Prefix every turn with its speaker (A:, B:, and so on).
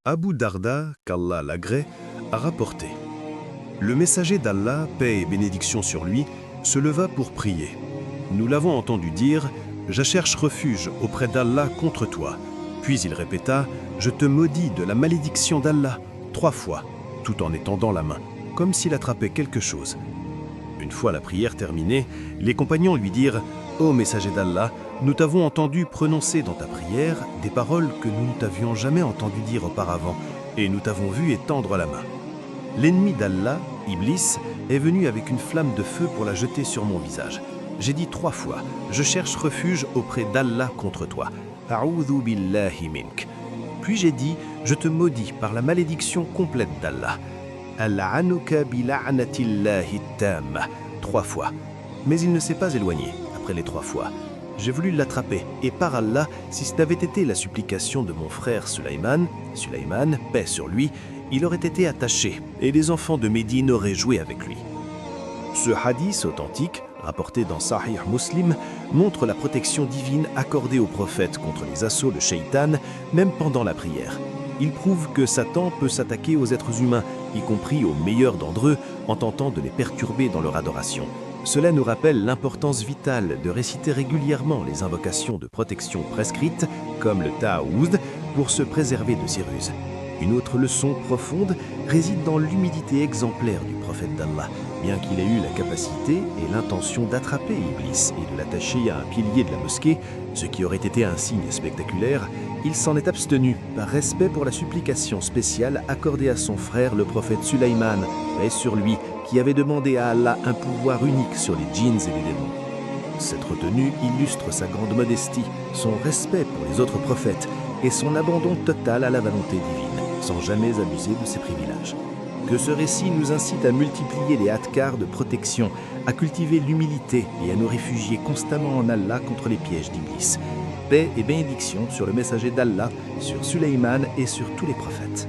A: Abu Darda, qu'Allah l'agrée, a rapporté. Le messager d'Allah, paix et bénédiction sur lui, se leva pour prier. Nous l'avons entendu dire « Je cherche refuge auprès d'Allah contre toi ». Puis il répéta « Je te maudis de la malédiction d'Allah » 3 fois, tout en étendant la main, comme s'il attrapait quelque chose. Une fois la prière terminée, les compagnons lui dirent « Ô messager d'Allah, nous t'avons entendu prononcer dans ta prière des paroles que nous ne t'avions jamais entendu dire auparavant, et nous t'avons vu étendre la main. L'ennemi d'Allah, Iblis, est venu avec une flamme de feu pour la jeter sur mon visage. J'ai dit 3 fois, je cherche refuge auprès d'Allah contre toi. A'udhu billahi mink. Puis j'ai dit, je te maudis par la malédiction complète d'Allah. Al'anuka bila'natillahi tamma. 3 fois. Mais il ne s'est pas éloigné après les 3 fois. J'ai voulu l'attraper, et par Allah, si ce n'avait été la supplication de mon frère Sulaiman, paix sur lui, il aurait été attaché, et les enfants de Médine auraient joué avec lui. Ce hadith authentique, rapporté dans Sahih Muslim, montre la protection divine accordée au prophète contre les assauts de Shaitan, même pendant la prière. Il prouve que Satan peut s'attaquer aux êtres humains, y compris aux meilleurs d'entre eux, en tentant de les perturber dans leur adoration. Cela nous rappelle l'importance vitale de réciter régulièrement les invocations de protection prescrites, comme le Ta'awudh, pour se préserver de ces ruses. Une autre leçon profonde réside dans l'humilité exemplaire du prophète d'Allah. Bien qu'il ait eu la capacité et l'intention d'attraper Iblis et de l'attacher à un pilier de la mosquée, ce qui aurait été un signe spectaculaire, il s'en est abstenu par respect pour la supplication spéciale accordée à son frère le prophète Sulaiman, paix sur lui, qui avait demandé à Allah un pouvoir unique sur les djinns et les démons. Cette retenue illustre sa grande modestie, son respect pour les autres prophètes et son abandon total à la volonté divine, sans jamais abuser de ses privilèges. Que ce récit nous incite à multiplier les adhkars de protection, à cultiver l'humilité et à nous réfugier constamment en Allah contre les pièges d'Iblis. Paix et bénédiction sur le messager d'Allah, sur Sulaiman et sur tous les prophètes.